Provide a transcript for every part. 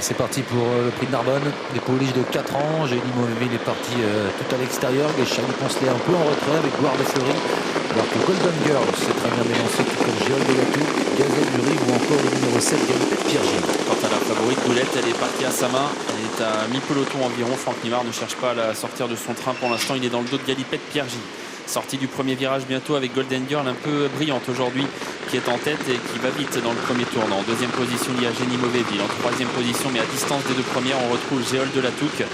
C'est parti pour le prix de Narbonne, des pouliches de 4 ans. Génie Mauvéville est parti tout à l'extérieur. Guéchani Poncelet un peu en retrait avec Gloire de Fleury. Alors que Golden Girl s'est très bien mélancé, tout comme Géol de Latou, Gazelle du Rive ou encore le numéro 7, Galipette Piergy. Quant à la favorite Goulette, elle est partie à sa main. Elle est à mi-peloton environ. Franck Nimard ne cherche pas à la sortir de son train pour l'instant. Il est dans le dos de Galipette Piergy. Sortie du premier virage bientôt avec Golden Girl un peu brillante aujourd'hui, qui est en tête et qui va vite dans le premier tournant. En deuxième position, il y a Génie Mauvéville. En troisième position, mais à distance des deux premières, on retrouve Géol de Latouque.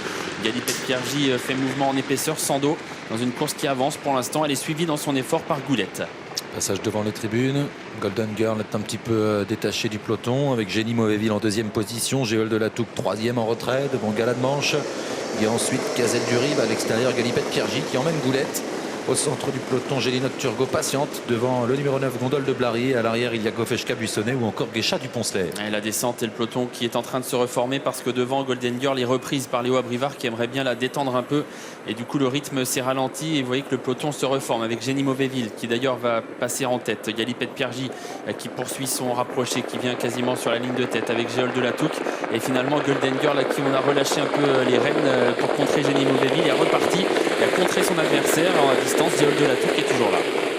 Galipette Piergy fait mouvement en épaisseur, sans dos, dans une course qui avance pour l'instant. Elle est suivie dans son effort par Goulette. Passage devant les tribunes. Golden Girl est un petit peu détaché du peloton avec Génie Mauvéville en deuxième position. Géol de Latouque troisième en retrait devant Galade Manche. Il y a ensuite Gazelle du Rive à l'extérieur, Galipette Piergy qui emmène Goulette. Au centre du peloton, Gélinot Turgot patiente devant le numéro 9, Gondole de Blary. À l'arrière, il y a Gofeshka Buissonnet ou encore Guéchat du Poncelet. Et la descente et le peloton qui est en train de se reformer parce que devant Golden Girl est reprise par Léo Abrivard qui aimerait bien la détendre un peu. Et du coup, le rythme s'est ralenti et vous voyez que le peloton se reforme avec Génie Mauvéville qui d'ailleurs va passer en tête. Galipette Piergy qui poursuit son rapproché, qui vient quasiment sur la ligne de tête avec Géol de Latouque. Et finalement, Golden Girl à qui on a relâché un peu les rênes pour contrer Génie Mauvéville est reparti. Il a contré son adversaire en distance. Géol de Latouque est toujours là.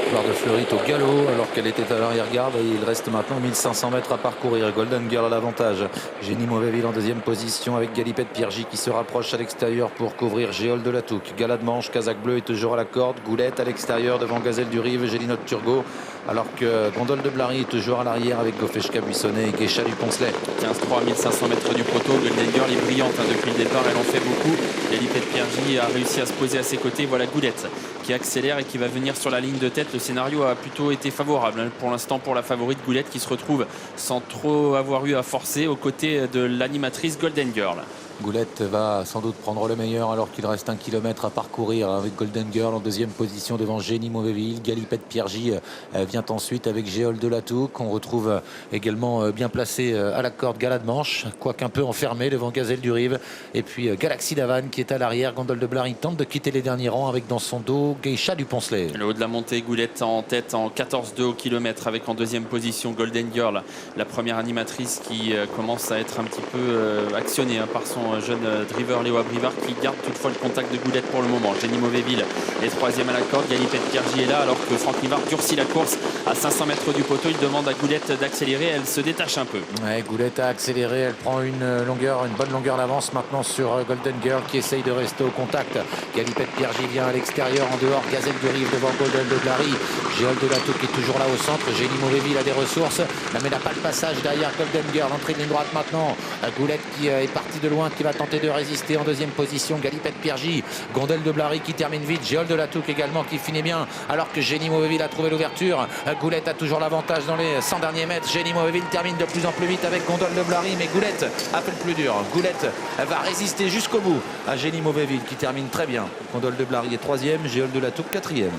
Gloire de Fleury au galop alors qu'elle était à l'arrière-garde et il reste maintenant 1500 mètres à parcourir. Golden Girl à l'avantage. Génie Mauvéville en deuxième position avec Galipette Piergy qui se rapproche à l'extérieur pour couvrir Géol de Latouque. Galade Manche, Casaque Bleu est toujours à la corde. Goulette à l'extérieur devant Gazelle du Rive, Gélinot Turgot. Alors que Gondole de Blary est toujours à l'arrière avec Gofeshka Buissonnet et Guéchat du Poncelet. 15-3, 1500 mètres du poteau. Golden Girl est brillante depuis le départ, elle en fait beaucoup. Galipette Piergy a réussi à se poser à ses côtés. Voilà Goulette qui accélère et qui va venir sur la ligne de tête. Le scénario a plutôt été favorable pour l'instant pour la favorite Goulette qui se retrouve sans trop avoir eu à forcer aux côtés de l'animatrice Golden Girl. Goulette va sans doute prendre le meilleur alors qu'il reste 1 kilomètre à parcourir avec Golden Girl en deuxième position devant Génie Mauvéville. Galipette Piergy vient ensuite avec Géol de Latouque. On retrouve également bien placé à la corde Galade Manche, quoique un peu enfermé devant Gazelle du Rive. Et puis Galaxy d'Havane qui est à l'arrière. Gondole de Blary tente de quitter les derniers rangs avec dans son dos Guéchat du Poncelet. Le haut de la montée, Goulette en tête en 14,2 au kilomètre avec en deuxième position Golden Girl, la première animatrice qui commence à être un petit peu actionnée par son jeune driver Léo Abrivard qui garde toutefois le contact de Goulette pour le moment. Génie Mauvéville est troisième à la corde. Galipette Piergy est là alors que Franck Nimard durcit la course à 500 mètres du poteau. Il demande à Goulette d'accélérer. Elle se détache un peu. Ouais, Goulette a accéléré. Elle prend une bonne longueur d'avance maintenant sur Golden Girl qui essaye de rester au contact. Galipette Piergy vient à l'extérieur en dehors. Gazelle du Rive devant Gondole de Blary. Géol de Latouque est toujours là au centre. Génie Mauvéville a des ressources. Mais n'a pas le passage derrière Golden Girl. Entrée de ligne droite maintenant. Goulette qui est parti de loin, qui va tenter de résister en deuxième position. Galipette Piergy, Gondole de Blary qui termine vite. Géol de Latouque également qui finit bien alors que Génie Mauvéville a trouvé l'ouverture. Goulette a toujours l'avantage dans les 100 derniers mètres. Génie Mauvéville termine de plus en plus vite avec Gondole de Blary, mais Goulette a fait le plus dur. Goulette va résister jusqu'au bout à Génie Mauvéville qui termine très bien. Gondole de Blary est troisième, Géol de Latouque quatrième.